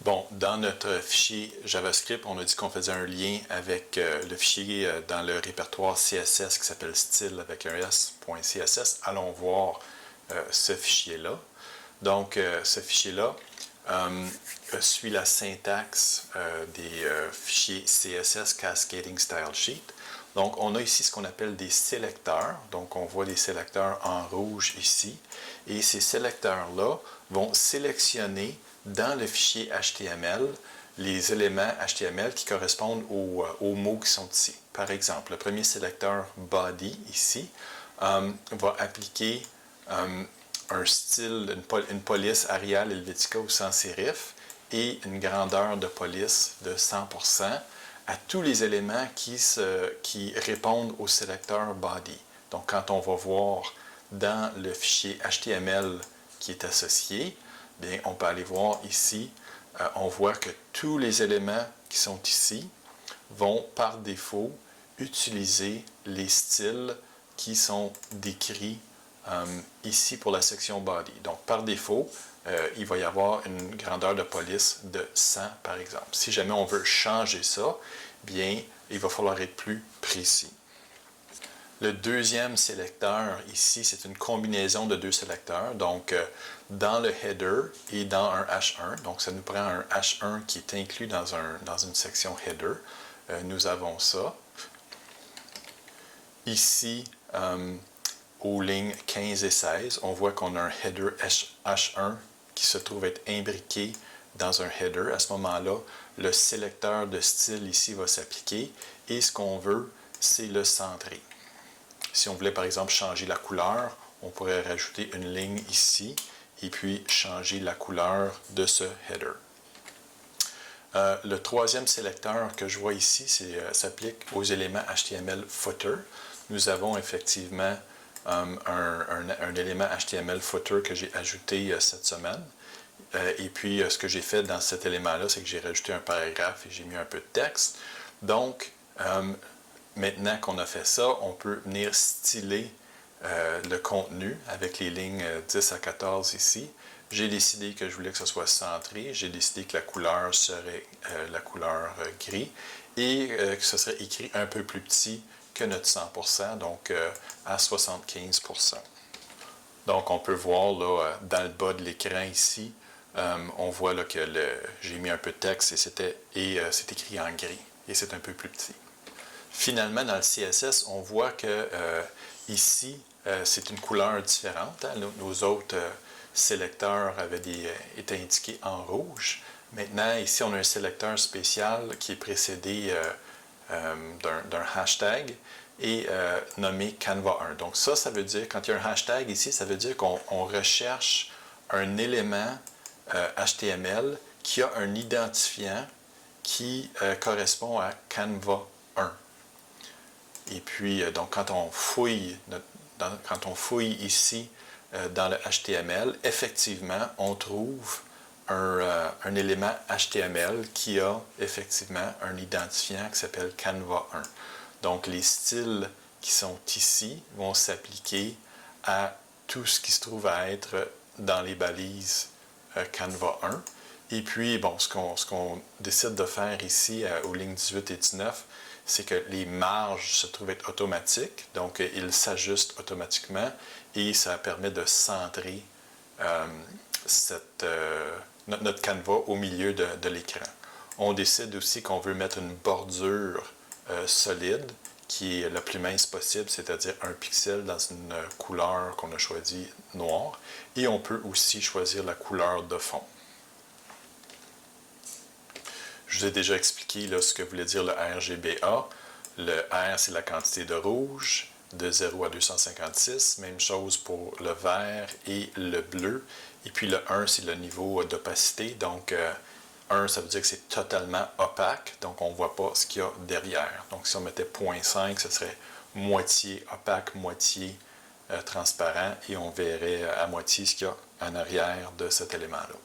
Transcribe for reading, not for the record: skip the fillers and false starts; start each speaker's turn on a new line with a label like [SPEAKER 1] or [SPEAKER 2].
[SPEAKER 1] Bon, dans notre fichier JavaScript, on a dit qu'on faisait un lien avec le fichier dans le répertoire CSS qui s'appelle style avec un s.css. Allons voir ce fichier-là. Donc, ce fichier-là suit la syntaxe des fichiers CSS Cascading Style Sheet. Donc, on a ici ce qu'on appelle des sélecteurs. Donc, on voit des sélecteurs en rouge ici. Et ces sélecteurs-là vont sélectionner dans le fichier HTML les éléments HTML qui correspondent aux mots qui sont ici. Par exemple, le premier sélecteur body ici va appliquer un style, une police Arial Helvetica ou sans sérif et une grandeur de police de 100% à tous les éléments qui répondent au sélecteur body. Donc, quand on va voir dans le fichier HTML qui est associé, bien, on peut aller voir ici, on voit que tous les éléments qui sont ici vont par défaut utiliser les styles qui sont décrits ici pour la section body. Donc, par défaut, il va y avoir une grandeur de police de 100, par exemple. Si jamais on veut changer ça, bien, il va falloir être plus précis. Le deuxième sélecteur ici, c'est une combinaison de deux sélecteurs. Donc, dans le header et dans un H1. Donc, ça nous prend un H1 qui est inclus dans une section header. Nous avons ça. Ici, aux lignes 15 et 16, on voit qu'on a un header H1 qui se trouve être imbriqué dans un header. À ce moment-là, le sélecteur de style ici va s'appliquer et ce qu'on veut, c'est le centrer. Si on voulait par exemple changer la couleur, on pourrait rajouter une ligne ici et puis changer la couleur de ce header. Le troisième sélecteur que je vois ici s'applique aux éléments HTML footer. Nous avons effectivement un élément HTML footer que j'ai ajouté cette semaine. Et puis, ce que j'ai fait dans cet élément-là, c'est que j'ai rajouté un paragraphe et j'ai mis un peu de texte. Donc, maintenant qu'on a fait ça, on peut venir styler le contenu avec les lignes 10 à 14 ici. J'ai décidé que je voulais que ce soit centré. J'ai décidé que la couleur serait la couleur gris et que ce serait écrit un peu plus petit que notre 100%, donc à 75%. Donc, on peut voir là, dans le bas de l'écran ici, on voit là, que j'ai mis un peu de texte et c'est écrit en gris et c'est un peu plus petit. Finalement, dans le CSS, on voit que ici, c'est une couleur différente. Hein. Nos autres sélecteurs étaient indiqués en rouge. Maintenant, ici, on a un sélecteur spécial qui est précédé d'un hashtag et nommé Canva1. Donc ça veut dire, quand il y a un hashtag ici, ça veut dire qu'on recherche un élément HTML qui a un identifiant qui correspond à Canva1. Et puis, donc, quand on fouille ici dans le HTML, effectivement, on trouve un élément HTML qui a effectivement un identifiant qui s'appelle Canva1. Donc, les styles qui sont ici vont s'appliquer à tout ce qui se trouve à être dans les balises Canva1. Et puis, bon, ce qu'on décide de faire ici aux lignes 18 et 19, c'est que les marges se trouvent être automatiques, donc ils s'ajustent automatiquement et ça permet de centrer notre canevas au milieu de l'écran. On décide aussi qu'on veut mettre une bordure solide qui est la plus mince possible, c'est-à-dire 1 pixel dans une couleur qu'on a choisie noire. Et on peut aussi choisir la couleur de fond. Je vous ai déjà expliqué là, ce que voulait dire le RGBA. Le R, c'est la quantité de rouge, de 0 à 256. Même chose pour le vert et le bleu. Et puis le 1, c'est le niveau d'opacité. Donc, 1, ça veut dire que c'est totalement opaque. Donc, on ne voit pas ce qu'il y a derrière. Donc, si on mettait 0.5, ce serait moitié opaque, moitié transparent. Et on verrait à moitié ce qu'il y a en arrière de cet élément-là.